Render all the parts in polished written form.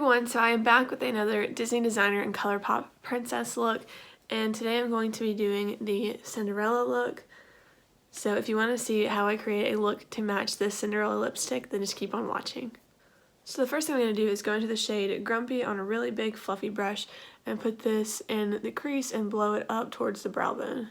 everyone, so I am back with another Disney designer and ColourPop princess look, and today I'm going to be doing the Cinderella look. So if you want to see how I create a look to match this Cinderella lipstick, then just keep on watching. So the first thing I'm going to do is go into the shade Grumpy on a really big fluffy brush and put this in the crease and blow it up towards the brow bone.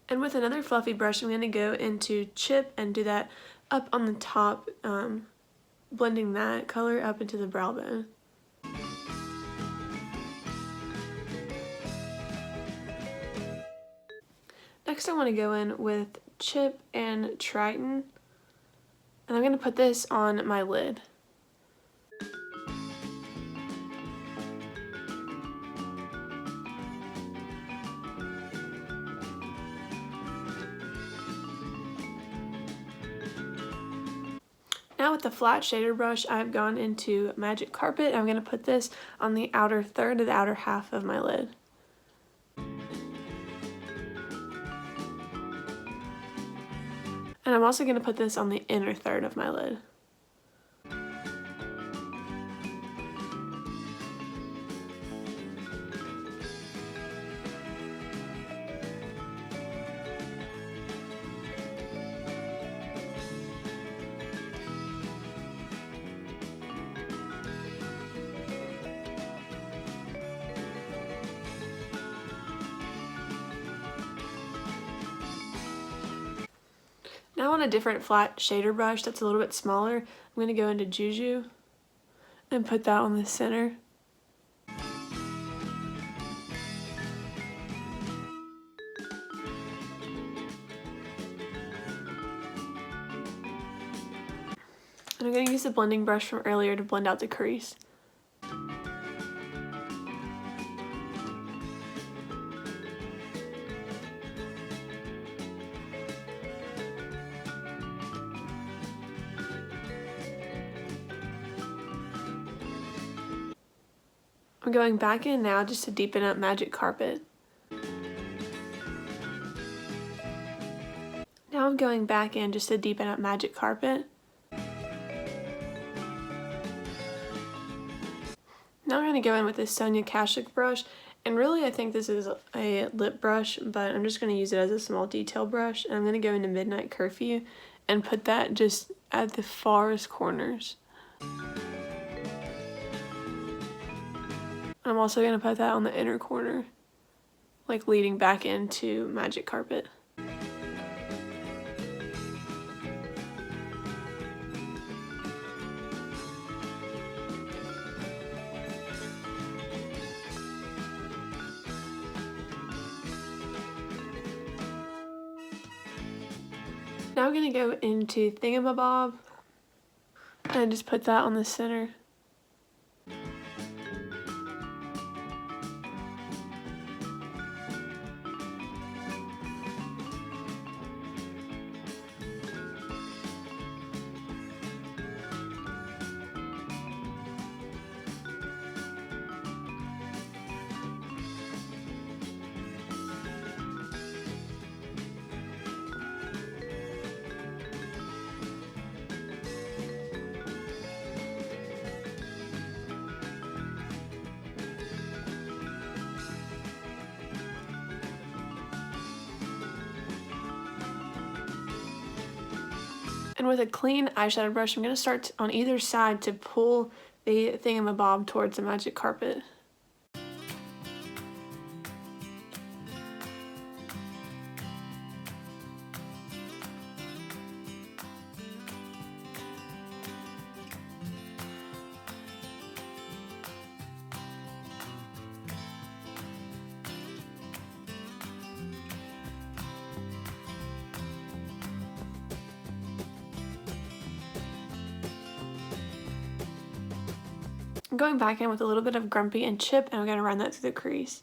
And with another fluffy brush, I'm going to go into Chip and do that up on the top, blending that color up into the brow bone. Next I want to go in with Chip and Triton, and I'm going to put this on my lid. Now with the flat shader brush, I've gone into Magic Carpet. I'm going to put this on the outer third of the outer half of my lid. And I'm also going to put this on the inner third of my lid. Now on a different flat shader brush that's a little bit smaller, I'm going to go into Juju and put that on the center. And I'm going to use the blending brush from earlier to blend out the crease. I'm going back in now just to deepen up Magic Carpet. Now I'm going back in just to deepen up Magic Carpet. Now I'm going to go in with this Sonia Kashuk brush, and really I think this is a lip brush, but I'm just going to use it as a small detail brush, and I'm going to go into Midnight Curfew and put that just at the farthest corners. I'm also going to put that on the inner corner, like leading back into Magic Carpet. Now I'm going to go into Thingamabob and just put that on the center. And with a clean eyeshadow brush, I'm going to start on either side to pull the Thingamabob towards the Magic Carpet. I'm going back in with a little bit of Grumpy and Chip, and I'm going to run that through the crease.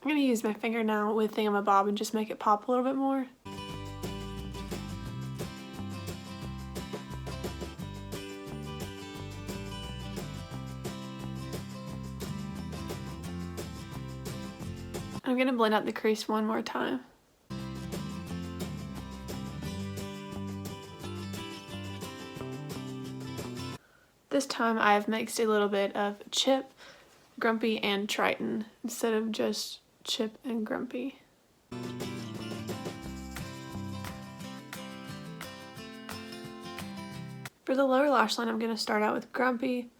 I'm going to use my finger now with Thingamabob and just make it pop a little bit more. I'm going to blend out the crease one more time. This time I have mixed a little bit of Chip, Grumpy, and Triton instead of just Chip and Grumpy. For the lower lash line, I'm going to start out with Grumpy.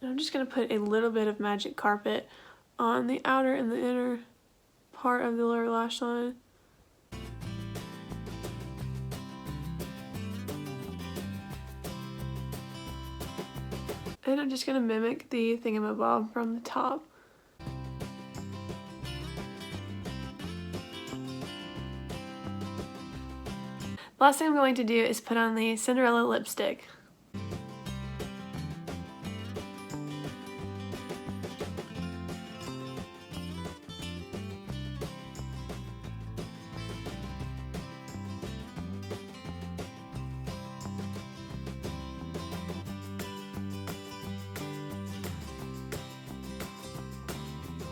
And I'm just going to put a little bit of Magic Carpet on the outer and the inner part of the lower lash line. And I'm just going to mimic the Thingamabob from the top. Last thing I'm going to do is put on the Cinderella lipstick.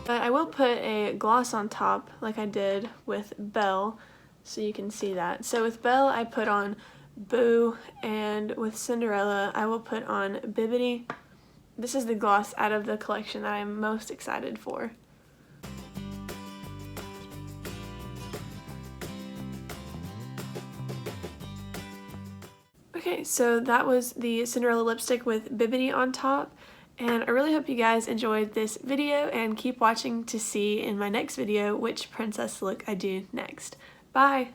But I will put a gloss on top like I did with Belle, so you can see that. So with Belle I put on Boo, and with Cinderella I will put on Bibbidi. This is the gloss out of the collection that I'm most excited for. Okay, so that was the Cinderella lipstick with Bibbidi on top. And I really hope you guys enjoyed this video, and keep watching to see in my next video which princess look I do next. Bye!